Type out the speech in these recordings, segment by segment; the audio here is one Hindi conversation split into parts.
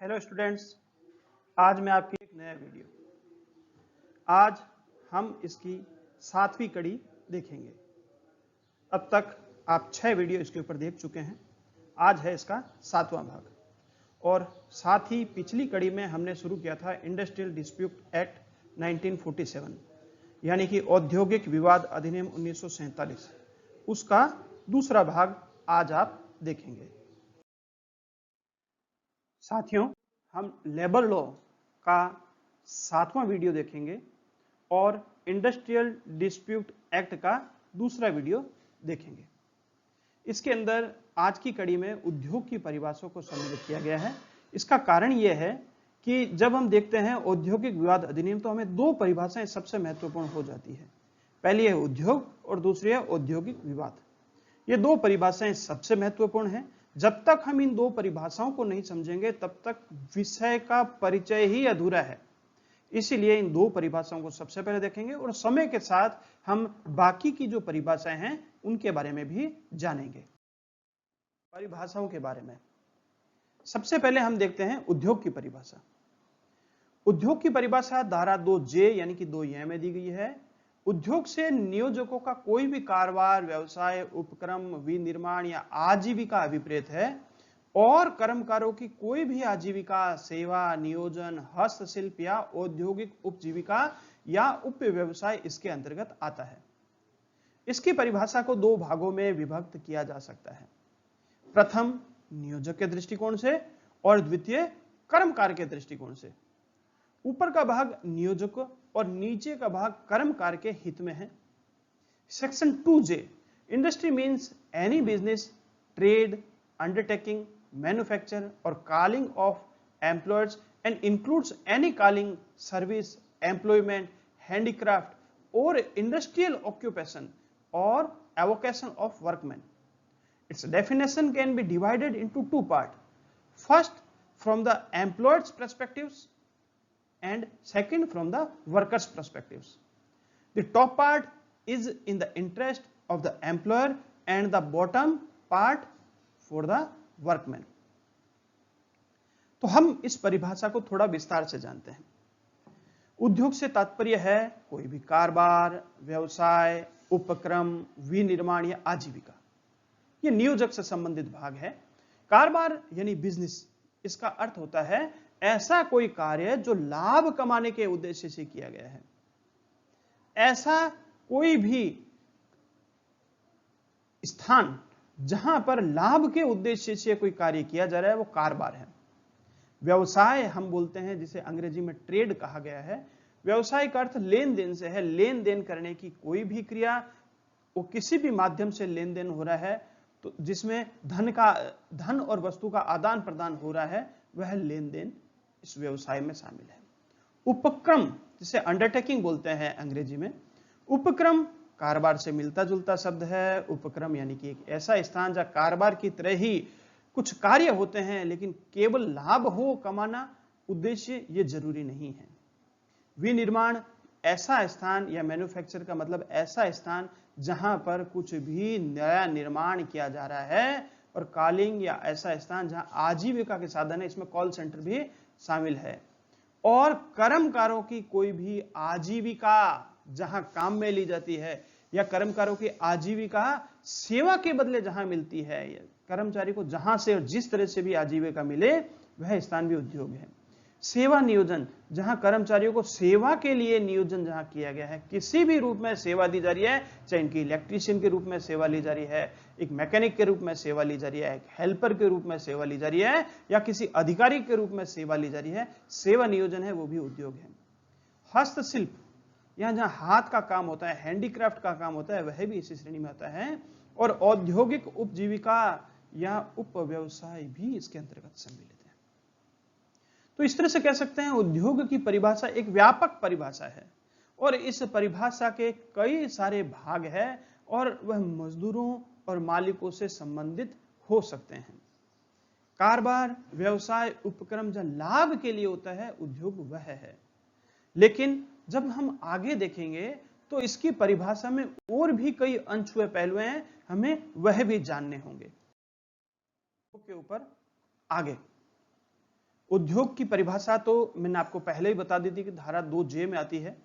हेलो स्टूडेंट्स, आज मैं आपकी एक नया वीडियो। आज हम इसकी 7वीं कड़ी देखेंगे। अब तक आप 6 वीडियो इसके ऊपर देख चुके हैं। आज है इसका 7वां भाग। और साथ ही पिछली कड़ी में हमने शुरू किया था इंडस्ट्रियल डिस्प्यूट एक्ट 1947, यानी कि औद्योगिक विवाद अधिनियम 1947। उसका दूसरा भाग आज आप देखेंगे। साथियों, हम लेबर लॉ का 7वां वीडियो देखेंगे और इंडस्ट्रियल डिस्प्यूट एक्ट का दूसरा वीडियो देखेंगे। इसके अंदर आज की कड़ी में उद्योग की परिभाषाओं को सम्मिलित किया गया है। इसका कारण यह है कि जब हम देखते हैं औद्योगिक विवाद अधिनियम तो हमें दो परिभाषाएं सबसे महत्वपूर्ण हो जाती है। पहली है उद्योग और दूसरी है औद्योगिक विवाद। ये दो परिभाषाएं सबसे महत्वपूर्ण हैं। जब तक हम इन दो परिभाषाओं को नहीं समझेंगे तब तक विषय का परिचय ही अधूरा है। इसीलिए इन दो परिभाषाओं को सबसे पहले देखेंगे और समय के साथ हम बाकी की जो परिभाषाएं हैं उनके बारे में भी जानेंगे। परिभाषाओं के बारे में सबसे पहले हम देखते हैं उद्योग की परिभाषा। उद्योग की परिभाषा धारा 2J यानी कि 2 में दी गई है। उद्योग से नियोजकों का कोई भी कारोबार, व्यवसाय, उपक्रम, विनिर्माण या आजीविका अभिप्रेत है और कर्मकारों की कोई भी आजीविका, सेवा, नियोजन, हस्तशिल्प या औद्योगिक उपजीविका या उप व्यवसाय इसके अंतर्गत आता है। इसकी परिभाषा को दो भागों में विभक्त किया जा सकता है। प्रथम नियोजक के दृष्टिकोण से और द्वितीय कर्मकार के दृष्टिकोण से। ऊपर का भाग नियोजक और नीचे का भाग कर्मकार के हित में है। Section 2J, industry means any business, trade, undertaking, manufacture और calling of employers and includes any calling, service, employment, handicraft और इंडस्ट्रियल ऑक्यूपेशन और avocation of workman. Its definition can be divided into two parts. First, from the employer's perspectives, and second, from the worker's perspectives. The top part is in the interest of the employer, and the bottom part for the workman. तो हम इस परिभाषा को थोड़ा विस्तार से जानते हैं। उद्योग से तात्पर्य है कोई भी कारोबार, व्यवसाय, उपक्रम, विनिर्माण या आजीविका। ये नियोजक से संबंधित भाग है। कारोबार यानी बिजनेस, इसका अर्थ होता है ऐसा कोई कार्य जो लाभ कमाने के उद्देश्य से किया गया है। ऐसा कोई भी स्थान जहां पर लाभ के उद्देश्य से कोई कार्य किया जा रहा है वो कारोबार है। व्यवसाय हम बोलते हैं जिसे अंग्रेजी में ट्रेड कहा गया है। व्यवसाय का अर्थ लेन देन से है। लेन देन करने की कोई भी क्रिया, वो किसी भी माध्यम से लेन देन हो रहा है तो जिसमें धन और वस्तु का आदान प्रदान हो रहा है वह लेन देन इस व्यवसाय में शामिल है। उपक्रम जिसे अंडरटेकिंग बोलते हैं अंग्रेजी में। उपक्रम कारोबार से मिलता जुलता शब्द है। उपक्रम यानी कि एक ऐसा स्थान जहां कारोबार की तरह ही कुछ कार्य होते हैं लेकिन केवल लाभ हो कमाना उद्देश्य ये जरूरी नहीं है। विनिर्माण ऐसा स्थान या मैन्युफैक्चर का मतलब ऐसा स्थान जहां पर कुछ भी नया निर्माण किया जा रहा है। और कॉलिंग या ऐसा स्थान जहां आजीविका के साधन है, इसमें कॉल सेंटर भी शामिल है। और कर्मकारों की कोई भी आजीविका जहां काम में ली जाती है या कर्मकारों की आजीविका सेवा के बदले जहां मिलती है, कर्मचारी को जहां से और जिस तरह से भी आजीविका मिले वह स्थान भी उद्योग है। सेवा नियोजन, जहां कर्मचारियों को सेवा के लिए नियोजन जहां किया गया है, किसी भी रूप में सेवा दी जा रही है, चाहे इनकी इलेक्ट्रीशियन के रूप में सेवा ली जा रही है, एक मैकेनिक के रूप में सेवा ली जा रही है, एक हेल्पर के रूप में सेवा ली जा रही है या किसी अधिकारी के रूप में सेवा ली जा रही है, सेवा नियोजन है, वो भी उद्योग है। हस्तशिल्प, यहां जहां हाथ का काम होता है, हैंडीक्राफ्ट का काम होता है, वह भी इसी श्रेणी में आता है। और औद्योगिक उपजीविका या उप व्यवसाय भी इसके अंतर्गत सम्मिलित है। तो इस तरह से कह सकते हैं उद्योग की परिभाषा एक व्यापक परिभाषा है और इस परिभाषा के कई सारे भाग हैं और वह मजदूरों और मालिकों से संबंधित हो सकते हैं। कारोबार, व्यवसाय, उपक्रम जहां लाभ के लिए होता है उद्योग वह है। लेकिन जब हम आगे देखेंगे तो इसकी परिभाषा में और भी कई अनछुए पहलू हैं, हमें वह भी जानने होंगे। के ऊपर आगे उद्योग की परिभाषा तो मैंने आपको पहले ही बता दी थी कि धारा 2J में आती है।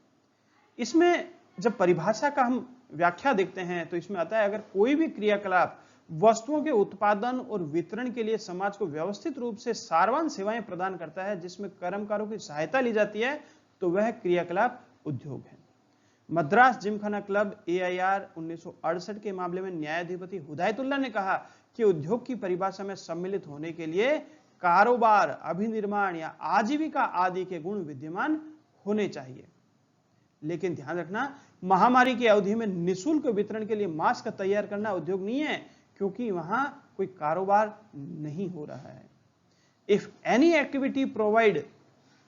इसमें जब परिभाषा का हम व्याख्या देखते हैं तो इसमें आता है, अगर कोई भी क्रियाकलाप वस्तुओं के उत्पादन और वितरण के लिए समाज को व्यवस्थित रूप से सारवान सेवाएं प्रदान करता है जिसमें कर्मकारों की सहायता ली जाती है, तो वह क्रियाकलाप उद्योग है। मद्रास जिमखाना क्लब AIR 1968 के मामले में न्यायाधिपति हुदायतुल्लाह ने कहा कि उद्योग की परिभाषा में सम्मिलित होने के लिए कारोबार, अभिनिर्माण या आजीविका आदि के गुण विद्यमान होने चाहिए। लेकिन ध्यान रखना, महामारी की अवधि में निःशुल्क वितरण के लिए मास्क तैयार करना उद्योग नहीं है, क्योंकि वहां कोई कारोबार नहीं हो रहा है। If any activity provide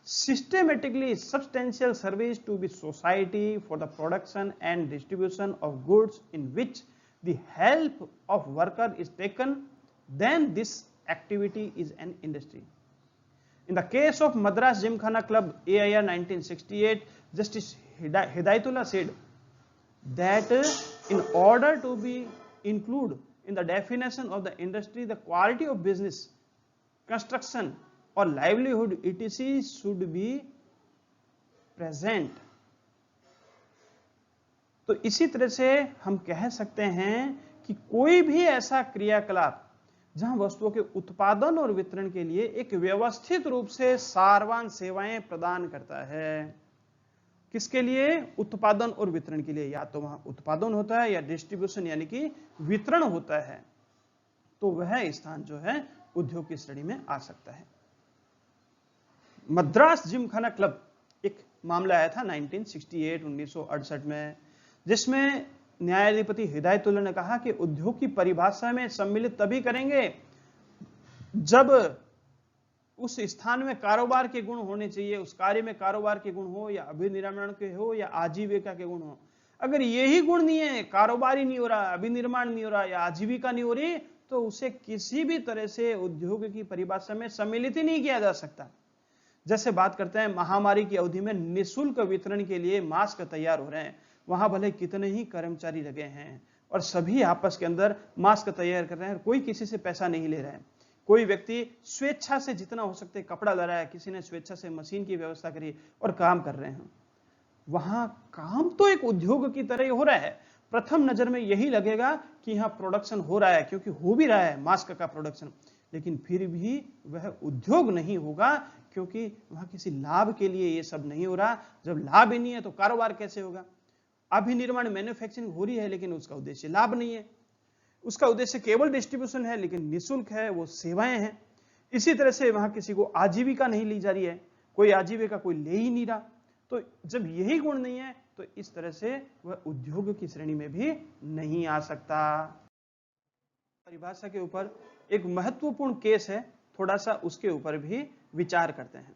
systematically substantial service to the society for the production and distribution of goods in which the help of worker is taken, then this activity is an industry. In the case of Madras Gymkhana Club AIR 1968, Justice Hidayatullah said that in order to be included in the definition of the industry, the quality of business, construction और livelihood etc should be present. तो इसी तरह से हम कह सकते हैं कि कोई भी ऐसा क्रियाकलाप जहां वस्तुओं के उत्पादन और वितरण के लिए एक व्यवस्थित रूप से सारवान सेवाएं प्रदान करता है। किसके लिए? उत्पादन और वितरण के लिए। या तो वहां उत्पादन होता है या डिस्ट्रीब्यूशन यानी कि वितरण होता है, तो वह स्थान जो है उद्योग की श्रेणी में आ सकता है। मद्रास जिमखाना क्लब एक मामला आया था 1968 में, जिसमें न्यायाधिपति हिदायतुल्लाह ने कहा कि उद्योग की परिभाषा में सम्मिलित तभी करेंगे जब उस स्थान में कारोबार के गुण होने चाहिए, उस कार्य में कारोबार के गुण हो या अभिनिर्माण के हो या आजीविका के गुण हो। अगर यही गुण नहीं है, कारोबार ही नहीं हो रहा, अभिनिर्माण नहीं हो रहा या आजीविका नहीं हो रही, तो उसे किसी भी तरह से उद्योग की परिभाषा में सम्मिलित ही नहीं किया जा सकता। जैसे बात करते हैं महामारी की अवधि में निःशुल्क वितरण के लिए मास्क तैयार हो रहे हैं, वहां भले कितने ही कर्मचारी लगे हैं और सभी आपस के अंदर मास्क तैयार कर रहे हैं, कोई किसी से पैसा नहीं ले रहा है। कोई व्यक्ति स्वेच्छा से जितना हो सकते कपड़ा ला रहा है, किसी ने स्वेच्छा से मशीन की व्यवस्था करी और काम कर रहे हैं। वहां काम तो एक उद्योग की तरह हो रहा है। प्रथम नजर में यही लगेगा कि यहां प्रोडक्शन हो रहा है, क्योंकि हो भी रहा है मास्क का प्रोडक्शन, लेकिन फिर भी वह उद्योग नहीं होगा, क्योंकि वहां किसी लाभ के लिए ये सब नहीं हो रहा। जब लाभ ही नहीं है तो कारोबार कैसे होगा? अभिनिर्माण मैन्युफैक्चरिंग हो रही है, लेकिन उसका उद्देश्य लाभ नहीं है, उसका उद्देश्य केवल डिस्ट्रीब्यूशन है, लेकिन निःशुल्क है, वो सेवाएं हैं। इसी तरह से वहां किसी को आजीविका नहीं ली जा रही है, कोई आजीविका कोई ले ही नहीं रहा। तो जब यही गुण नहीं है तो इस तरह से वह उद्योग की श्रेणी में भी नहीं आ सकता। परिभाषा के ऊपर एक महत्वपूर्ण केस है, थोड़ा सा उसके ऊपर भी विचार करते हैं।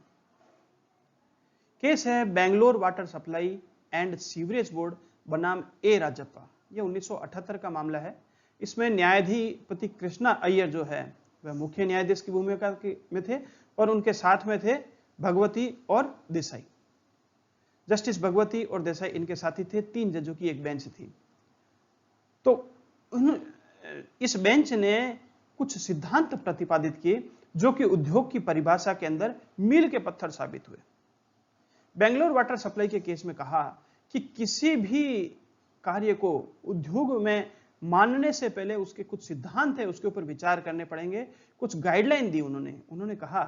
केस है Bangalore water supply and sewerage board बनाम ए राजप्पा। यह 1978 का मामला है। इसमें न्यायाधीपति कृष्णा अय्यर जो है वह मुख्य न्यायाधीश की भूमिका में थे और उनके साथ में थे भगवती और देसाई। जस्टिस भगवती और देसाई इनके साथी थे, 3 जजों की एक बेंच थी। तो इस बेंच ने कुछ सिद्धांत प्रतिपादित किए जो कि उद्योग की परिभाषा के अंदर मील के पत्थर साबित हुए। बेंगलोर वाटर सप्लाई के केस में कहा कि किसी भी कार्य को उद्योग में मानने से पहले उसके कुछ सिद्धांत है, उसके ऊपर विचार करने पड़ेंगे। कुछ गाइडलाइन दी उन्होंने कहा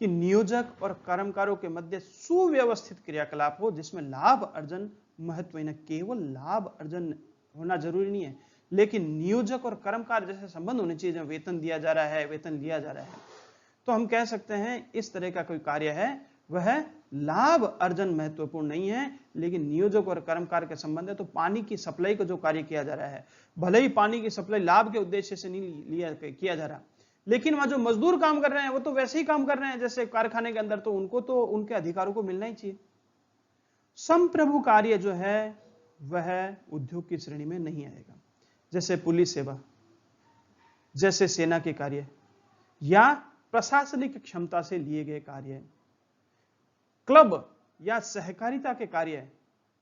कि नियोजक और कर्मकारों के मध्य सुव्यवस्थित क्रियाकलाप हो जिसमें लाभ अर्जन महत्वपूर्ण है। केवल लाभ अर्जन होना जरूरी नहीं है, लेकिन नियोजक और कर्मकार जैसे संबंध होने चाहिए, जब वेतन दिया जा रहा है, वेतन लिया जा रहा है। तो हम कह सकते हैं इस तरह का कोई कार्य है वह लाभ अर्जन महत्वपूर्ण नहीं है, लेकिन नियोजक और कर्मकार के संबंध है। तो पानी की सप्लाई का जो कार्य किया जा रहा है, भले ही पानी की सप्लाई लाभ के उद्देश्य से नहीं किया जा रहा, लेकिन वहां जो मजदूर काम कर रहे हैं वो तो वैसे ही काम कर रहे हैं जैसे कारखाने के अंदर, तो उनको तो उनके अधिकारों को मिलना ही चाहिए। संप्रभु कार्य जो है वह उद्योग की श्रेणी में नहीं आएगा, जैसे पुलिस सेवा, जैसे सेना के कार्य या प्रशासनिक क्षमता से लिए गए कार्य, क्लब या सहकारिता के कार्य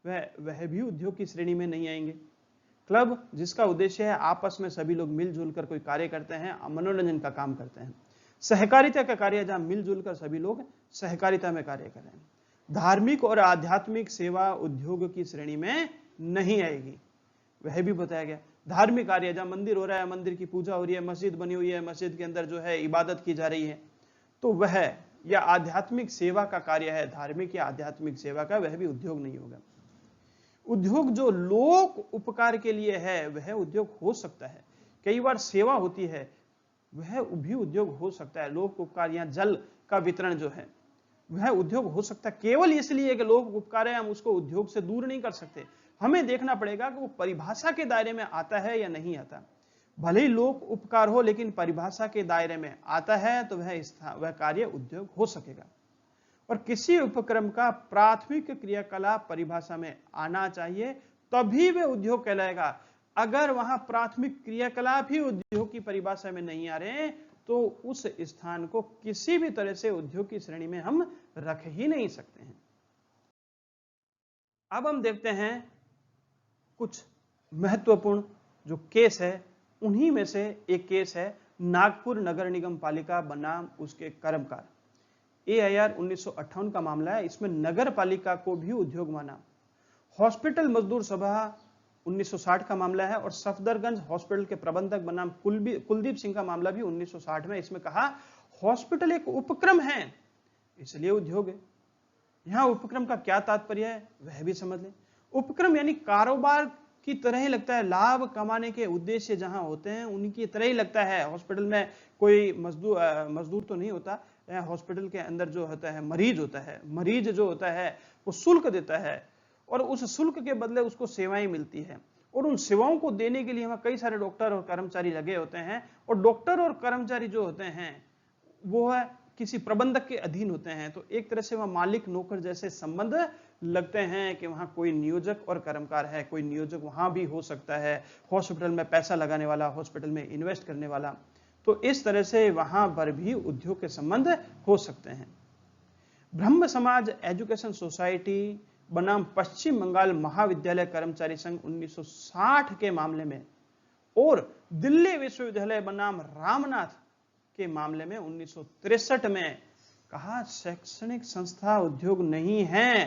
वह भी उद्योग की श्रेणी में नहीं आएंगे। क्लब जिसका उद्देश्य है आपस में सभी लोग मिलजुल कर कोई कार्य करते हैं, मनोरंजन का काम करते हैं, सहकारिता का कार्य जहां मिलजुल कर सभी लोग सहकारिता में कार्य कर रहे हैं। धार्मिक और आध्यात्मिक सेवा उद्योग की श्रेणी में नहीं आएगी, वह भी बताया गया। धार्मिक कार्य जहां मंदिर हो रहा है, मंदिर की पूजा हो रही है, मस्जिद बनी हुई है, मस्जिद के अंदर जो है इबादत की जा रही है, तो वह या आध्यात्मिक सेवा का कार्य है, धार्मिक या आध्यात्मिक सेवा का, वह भी उद्योग नहीं होगा। उद्योग जो लोक उपकार के लिए है वह उद्योग हो सकता है। कई बार सेवा होती है, वह भी उद्योग हो सकता है। लोक उपकार या जल का वितरण जो है वह उद्योग हो सकता है। केवल इसलिए कि लोक उपकार है हम उसको उद्योग से दूर नहीं कर सकते। हमें देखना पड़ेगा कि वो परिभाषा के दायरे में आता है या नहीं आता। भले ही लोक उपकार हो लेकिन परिभाषा के दायरे में आता है तो वह कार्य उद्योग हो सकेगा। और किसी उपक्रम का प्राथमिक क्रियाकलाप परिभाषा में आना चाहिए, तभी वह उद्योग कहलाएगा। अगर वहां प्राथमिक क्रियाकलाप ही उद्योग की परिभाषा में नहीं आ रहे तो उस स्थान को किसी भी तरह से उद्योग की श्रेणी में हम रख ही नहीं सकते हैं। अब हम देखते हैं कुछ महत्वपूर्ण जो केस है, उन्हीं में से एक केस है नागपुर नगर निगम पालिका बनाम उसके कर्मकार। AIR 1958 का मामला है। इसमें नगर पालिका को भी उद्योग माना। हॉस्पिटल मजदूर सभा 1960 का मामला है और सफदरगंज हॉस्पिटल के प्रबंधक बनाम कुलदीप सिंह का मामला भी 1960 में। इसमें कहा हॉस्पिटल एक उपक्रम है इसलिए उद्योग है। यहां उपक्रम का क्या तात्पर्य है वह भी समझ लें। उपक्रम यानी कारोबार की तरह ही लगता है, लाभ कमाने के उद्देश्य जहां होते हैं उनकी तरह ही लगता है। हॉस्पिटल में कोई मजदूर तो नहीं होता, हॉस्पिटल के अंदर जो होता है मरीज होता है। मरीज जो होता है वो शुल्क देता है और उस शुल्क के बदले उसको सेवाएं मिलती है, और उन सेवाओं को देने के लिए वहां कई सारे डॉक्टर और कर्मचारी लगे होते हैं। और डॉक्टर और कर्मचारी जो होते हैं वो है किसी प्रबंधक के अधीन होते हैं। तो एक तरह से वहां मालिक नौकर जैसे संबंध लगते हैं कि वहां कोई नियोजक और कर्मकार है। कोई नियोजक वहां भी हो सकता है, हॉस्पिटल में पैसा लगाने वाला, हॉस्पिटल में इन्वेस्ट करने वाला। तो इस तरह से वहां पर भी उद्योग के संबंध हो सकते हैं। ब्रह्म समाज एजुकेशन सोसाइटी बनाम पश्चिम बंगाल महाविद्यालय कर्मचारी संघ 1960 के मामले में और दिल्ली विश्वविद्यालय बनाम रामनाथ के मामले में 1963 में कहा शैक्षणिक संस्था उद्योग नहीं है,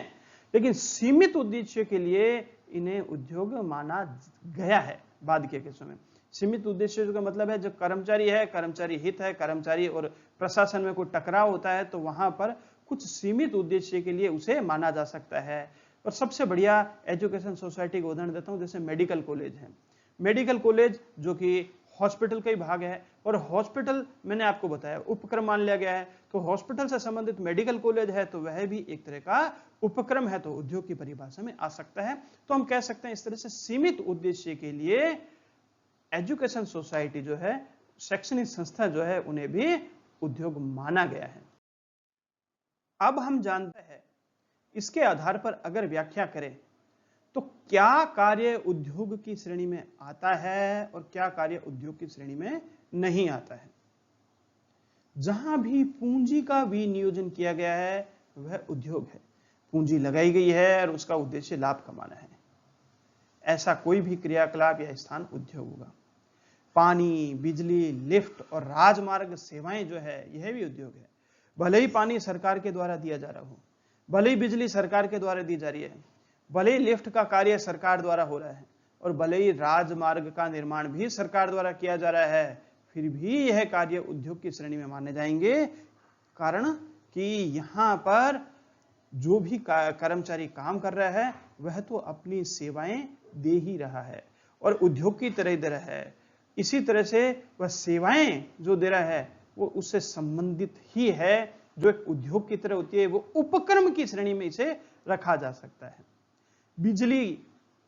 लेकिन सीमित उद्देश्य के लिए इन्हें उद्योग माना गया है। बाद के केसों में सीमित उद्देश्य का मतलब है जो कर्मचारी है, कर्मचारी हित है, कर्मचारी और प्रशासन में कोई टकराव होता है तो वहां पर कुछ सीमित उद्देश्य के लिए उसे माना जा सकता है। और सबसे बढ़िया एजुकेशन सोसाइटी का उदाहरण देता हूं, जैसे मेडिकल कॉलेज है। मेडिकल कॉलेज जो कि हॉस्पिटल का ही भाग है, और हॉस्पिटल मैंने आपको बताया उपक्रम मान लिया गया है, तो हॉस्पिटल से संबंधित मेडिकल कॉलेज है तो वह भी एक तरह का उपक्रम है, तो उद्योग की परिभाषा में आ सकता है। तो हम कह सकते हैं इस तरह से सीमित उद्देश्य के लिए एजुकेशन सोसाइटी जो है, शैक्षणिक संस्था जो है, उन्हें भी उद्योग माना गया है। अब हम जानते हैं इसके आधार पर अगर व्याख्या करें तो क्या कार्य उद्योग की श्रेणी में आता है और क्या कार्य उद्योग की श्रेणी में नहीं आता है। जहां भी पूंजी का विनियोजन किया गया है वह उद्योग है। पूंजी लगाई गई है और उसका उद्देश्य लाभ कमाना है, ऐसा कोई भी क्रियाकलाप या स्थान उद्योग होगा। पानी, बिजली, लिफ्ट और राजमार्ग सेवाएं जो है यह भी उद्योग है। भले ही पानी सरकार के द्वारा दिया जा रहा हो, भले ही बिजली सरकार के द्वारा दी जा रही है, भले ही लिफ्ट का कार्य सरकार द्वारा हो रहा है और भले ही राजमार्ग का निर्माण भी सरकार द्वारा किया जा रहा है, फिर भी यह कार्य उद्योग की श्रेणी में माने जाएंगे। कारण कि यहां पर जो भी कर्मचारी काम कर रहा है वह तो अपनी सेवाएं दे ही रहा है और उद्योग की तरह दे रहा है। इसी तरह से वह सेवाएं जो दे रहा है वो उससे संबंधित ही है, जो एक उद्योग की तरह होती है, वो उपक्रम की श्रेणी में इसे रखा जा सकता है। बिजली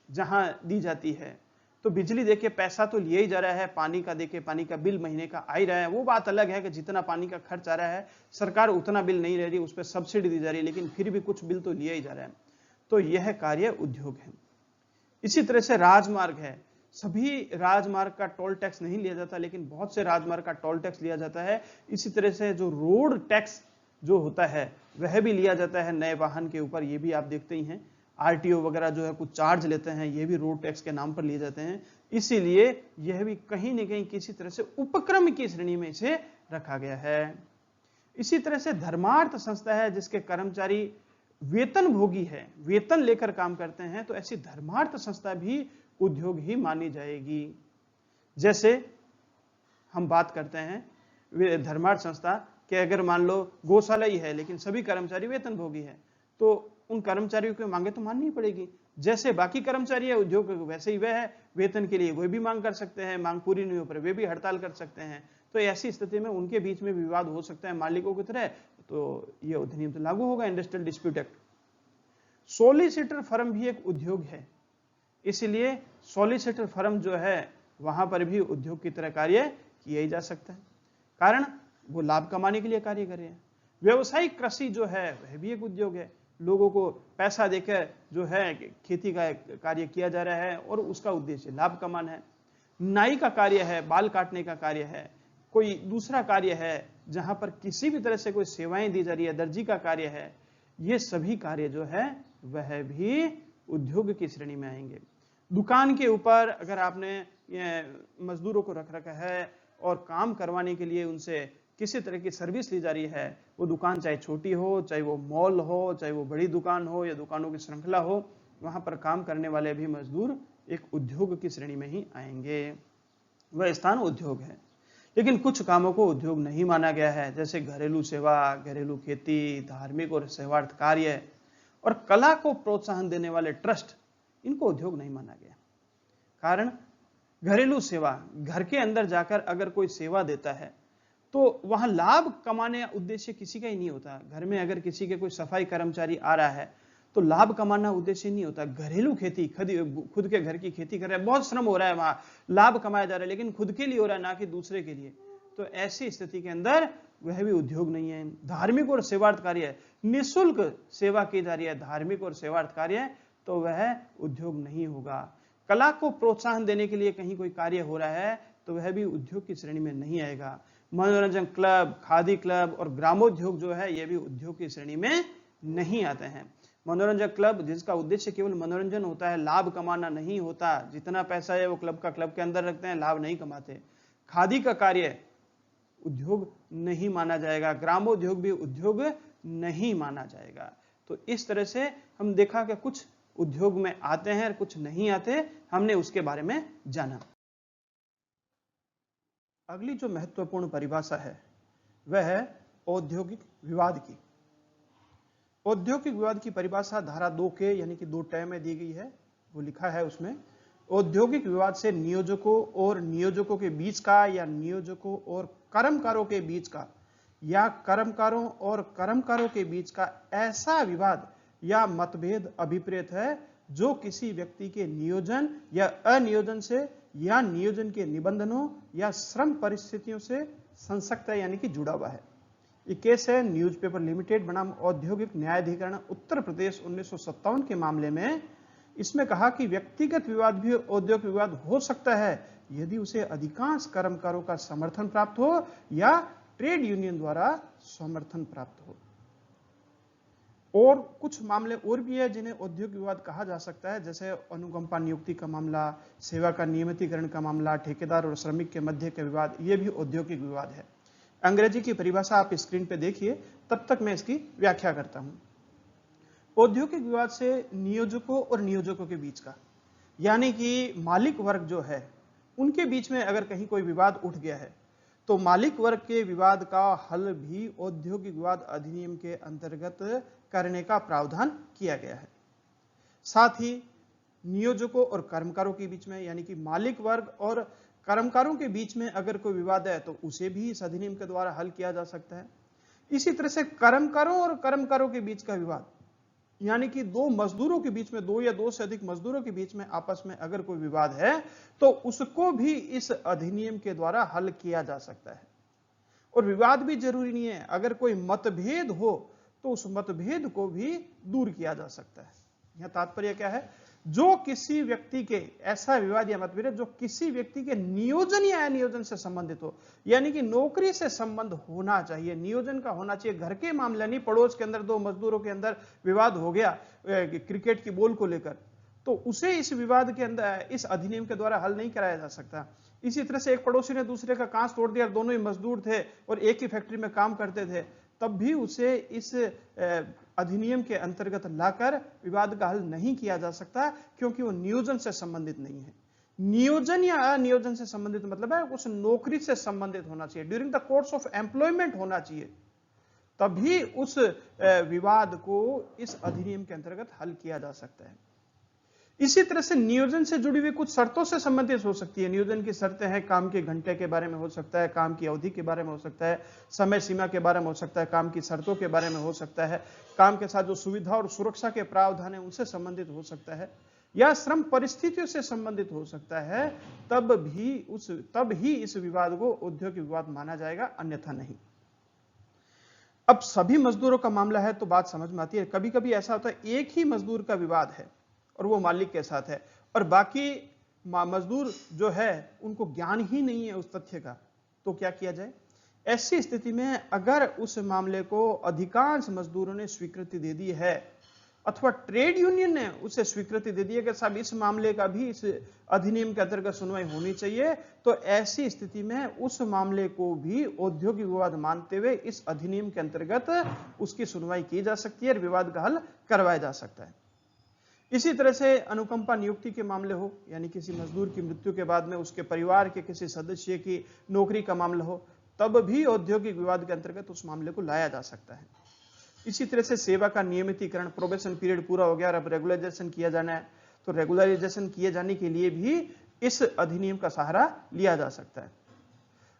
जहां दी जाती है तो बिजली देखिए पैसा तो लिया ही जा रहा है, पानी का देखिए पानी का बिल महीने का आ ही रहा है। वो बात अलग है कि जितना पानी का खर्च आ रहा है सरकार उतना बिल नहीं ले रही, उस पर सब्सिडी दी जा रही है, लेकिन फिर भी कुछ बिल तो लिया ही जा रहा है। तो यह कार्य उद्योग है। इसी तरह से राजमार्ग है। सभी राजमार्ग का टोल टैक्स नहीं लिया जाता, लेकिन बहुत से राजमार्ग का टोल टैक्स लिया जाता है। इसी तरह से जो रोड टैक्स जो होता है वह भी लिया जाता है नए वाहन के ऊपर, ये भी आप देखते ही हैं। आरटीओ वगैरह जो है कुछ चार्ज लेते हैं, ये भी रोड टैक्स के नाम पर लिए जाते हैं। इसीलिए यह भी कहीं न कहीं किसी तरह से उपक्रम की श्रेणी में इसे रखा गया है। इसी तरह से धर्मार्थ संस्था है जिसके कर्मचारी वेतन भोगी है, वेतन लेकर काम करते हैं, तो ऐसी धर्मार्थ संस्था भी उद्योग ही मानी जाएगी। जैसे हम बात करते हैं धर्मार्थ संस्था कि अगर मान लो गौशाला ही है लेकिन सभी कर्मचारी वेतन भोगी है, तो उन कर्मचारियों की मांगे तो माननी पड़ेगी। जैसे बाकी कर्मचारी है उद्योग वैसे ही वह है, वेतन के लिए वे भी मांग कर सकते हैं, मांग पूरी नहीं हो पर वे भी हड़ताल कर सकते हैं। तो ऐसी स्थिति में उनके बीच में विवाद हो सकता है मालिकों की तरह, तो यह अधिनियम तो लागू होगा, industrial dispute act. Solicitor firm भी एक उद्योग है, इसलिए सॉलिसिटर फर्म जो है वहां पर भी उद्योग की तरह कार्य किया ही जा सकता है, कारण वो लाभ कमाने के लिए कार्य कर रहे हैं। व्यवसायिक कृषि जो है वह भी एक उद्योग है, लोगों को पैसा देकर जो है खेती का कार्य किया जा रहा है और उसका उद्देश्य लाभ कमाना है। नाई का कार्य है, बाल काटने का कार्य है, कोई दूसरा कार्य है जहां पर किसी भी तरह से कोई सेवाएं दी जा रही है, दर्जी का कार्य है, ये सभी कार्य जो है वह भी उद्योग की श्रेणी में आएंगे। दुकान के ऊपर अगर आपने मजदूरों को रख रखा है और काम करवाने के लिए उनसे किसी तरह की सर्विस ली जा रही है, वो दुकान चाहे छोटी हो, चाहे वो मॉल हो, चाहे वो बड़ी दुकान हो या दुकानों की श्रृंखला हो, वहां पर काम करने वाले भी मजदूर एक उद्योग की श्रेणी में ही आएंगे, वह स्थान उद्योग है। लेकिन कुछ कामों को उद्योग नहीं माना गया है, जैसे घरेलू सेवा, घरेलू खेती, धार्मिक और सेवार्थ कार्य और कला को प्रोत्साहन देने वाले ट्रस्ट, इनको उद्योग नहीं माना गया। कारण घरेलू सेवा, घर के अंदर जाकर अगर कोई सेवा देता है तो वहां लाभ कमाने का उद्देश्य किसी का ही नहीं होता। घर में अगर किसी के कोई सफाई कर्मचारी आ रहा है तो लाभ कमाना उद्देश्य नहीं होता। घरेलू खेती, खुद के घर की खेती कर रहे हैं, बहुत श्रम हो रहा है, वहां लाभ कमाया जा रहा है, लेकिन खुद के लिए हो रहा है, ना कि दूसरे के लिए, तो ऐसी स्थिति के अंदर वह भी उद्योग नहीं है। धार्मिक और सेवार्थ कार्य, निःशुल्क सेवा की जा रही है, धार्मिक और सेवार्थ कार्य, तो वह उद्योग नहीं होगा। कला को प्रोत्साहन देने के लिए कहीं कोई कार्य हो रहा है तो वह भी उद्योग की श्रेणी में नहीं आएगा। मनोरंजन क्लब, खादी क्लब और ग्रामोद्योग जो है यह भी उद्योग की श्रेणी में नहीं आते हैं। मनोरंजन क्लब जिसका उद्देश्य केवल मनोरंजन होता है, लाभ कमाना नहीं होता, जितना पैसा है वो क्लब के अंदर रखते हैं, लाभ नहीं कमाते। खादी का कार्य उद्योग नहीं माना जाएगा, ग्रामोद्योग भी उद्योग नहीं माना जाएगा। तो इस तरह से हम देखा कि कुछ उद्योग में आते हैं और कुछ नहीं आते, हमने उसके बारे में जाना। अगली जो महत्वपूर्ण परिभाषा है वह है औद्योगिक विवाद की। औद्योगिक विवाद की परिभाषा धारा 2 के यानी कि 2 टय में दी गई है। वो लिखा है उसमें, औद्योगिक विवाद से नियोजकों और नियोजकों के बीच का या नियोजकों और कर्मकारों के बीच का या कर्मकारों और कर्मकारों के बीच का ऐसा विवाद या मतभेद अभिप्रेत है जो किसी व्यक्ति के नियोजन या अनियोजन से या नियोजन के निबंधनों या श्रम परिस्थितियों से संसक्त है यानी कि जुड़ा हुआ है। ये केस है न्यूज़पेपर लिमिटेड बनाम औद्योगिक न्यायाधिकरण उत्तर प्रदेश 1957 के मामले में। इसमें कहा कि व्यक्तिगत विवाद भी औद्योगिक विवाद हो सकता है यदि उसे अधिकांश कर्मकारों का समर्थन प्राप्त हो या ट्रेड यूनियन द्वारा समर्थन प्राप्त हो। और कुछ मामले और भी है जिन्हें औद्योगिक विवाद कहा जा सकता है, जैसे अनुकंपा नियुक्ति का मामला, सेवा का नियमितीकरण का मामला, ठेकेदार और श्रमिक के मध्य के विवाद, ये भी औद्योगिक विवाद है। अंग्रेजी की परिभाषा आप स्क्रीन पे देखिए, तब तक मैं इसकी व्याख्या करता हूं। औद्योगिक विवाद से नियोजकों और नियोजकों के बीच का यानी कि मालिक वर्ग जो है उनके बीच में अगर कहीं कोई विवाद उठ गया है तो मालिक वर्ग के विवाद का हल भी औद्योगिक विवाद अधिनियम के अंतर्गत करने का प्रावधान किया गया है। साथ ही नियोजकों और कर्मकारों के बीच में यानी कि मालिक वर्ग और कर्मकारों के बीच में अगर कोई विवाद है तो उसे भी इस अधिनियम के द्वारा हल किया जा सकता है। इसी तरह से कर्मकारों और कर्मकारों के बीच का विवाद यानी कि दो मजदूरों के बीच में, दो या दो से अधिक मजदूरों के बीच में आपस में अगर कोई विवाद है तो उसको भी इस अधिनियम के द्वारा हल किया जा सकता है। और विवाद भी जरूरी नहीं है, अगर कोई मतभेद हो तो उस मतभेद को भी दूर किया जा सकता है। यह तात्पर्य क्या है, जो किसी व्यक्ति के ऐसा विवाद या मतभेद जो किसी व्यक्ति के नियोजन या अनियोजन से संबंधित हो, यानी कि नौकरी से संबंध होना चाहिए, नियोजन का होना चाहिए। घर के मामले नहीं, पड़ोस के अंदर दो मजदूरों के अंदर विवाद हो गया क्रिकेट की बॉल को लेकर, तो उसे इस विवाद के अंदर इस अधिनियम के द्वारा हल नहीं कराया जा सकता। इसी तरह से एक पड़ोसी ने दूसरे का कांच तोड़ दिया, दोनों ही मजदूर थे और एक ही फैक्ट्री में काम करते थे, तब भी उसे इस अधिनियम के अंतर्गत लाकर विवाद का हल नहीं किया जा सकता, क्योंकि वो नियोजन से संबंधित नहीं है। नियोजन या अनियोजन से संबंधित मतलब है उस नौकरी से संबंधित होना चाहिए, during the course of employment होना चाहिए, तभी उस विवाद को इस अधिनियम के अंतर्गत हल किया जा सकता है। इसी तरह से नियोजन से जुड़ी हुई कुछ शर्तों से संबंधित हो सकती है। नियोजन की शर्तें हैं, काम के घंटे के बारे में हो सकता है, काम की अवधि के बारे में हो सकता है, समय सीमा के बारे में हो सकता है, काम की शर्तों के बारे में हो सकता है, काम के साथ जो सुविधा और सुरक्षा के प्रावधान है उनसे संबंधित हो सकता है, या श्रम परिस्थितियों से संबंधित हो सकता है। तब ही इस विवाद को औद्योगिक विवाद माना जाएगा, अन्यथा नहीं। अब सभी मजदूरों का मामला है तो बात समझ में आती है। कभी कभी ऐसा होता है एक ही मजदूर का विवाद है और वो मालिक के साथ है, और बाकी मजदूर जो है उनको ज्ञान ही नहीं है उस तथ्य का, तो क्या किया जाए? ऐसी स्थिति में अगर उस मामले को अधिकांश मजदूरों ने स्वीकृति दे दी है अथवा ट्रेड यूनियन ने उसे स्वीकृति दे दी है कि साहब इस मामले का भी इस अधिनियम के अंतर्गत सुनवाई होनी चाहिए, तो ऐसी स्थिति में उस मामले को भी औद्योगिक विवाद मानते हुए इस अधिनियम के अंतर्गत उसकी सुनवाई की जा सकती है और विवाद का हल करवाया जा सकता है। इसी तरह से अनुकंपा नियुक्ति के मामले हो, यानी किसी मजदूर की मृत्यु के बाद में उसके परिवार के किसी सदस्य की नौकरी का मामला हो, तब भी औद्योगिक विवाद के अंतर्गत उस मामले को लाया जा सकता है। इसी तरह से सेवा का नियमितीकरण, प्रोबेशन पीरियड पूरा हो गया और अब रेगुलराइजेशन किया जाना है, तो रेगुलराइजेशन किए जाने के लिए भी इस अधिनियम का सहारा लिया जा सकता है।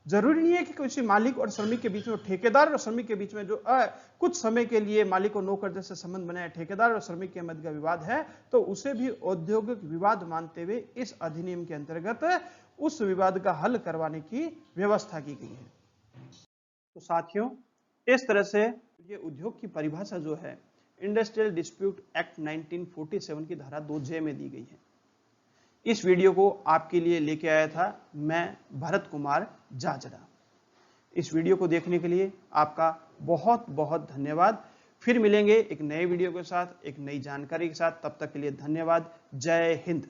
जरूरी नहीं है कि किसी मालिक और श्रमिक के बीच में, ठेकेदार और श्रमिक के बीच में जो कुछ समय के लिए मालिक और नौकर जैसे संबंध बनाए, ठेकेदार और श्रमिक के मध्य का विवाद है, तो उसे भी औद्योगिक विवाद मानते हुए इस अधिनियम के अंतर्गत उस विवाद का हल करवाने की व्यवस्था की गई है। तो साथियों, इस तरह से ये उद्योग की परिभाषा जो है इंडस्ट्रियल डिस्प्यूट एक्ट 1947 की धारा 2J में दी गई है। इस वीडियो को आपके लिए लेके आया था मैं भरत कुमार जाजरा। इस वीडियो को देखने के लिए आपका बहुत बहुत धन्यवाद। फिर मिलेंगे एक नए वीडियो के साथ, एक नई जानकारी के साथ। तब तक के लिए धन्यवाद। जय हिंद।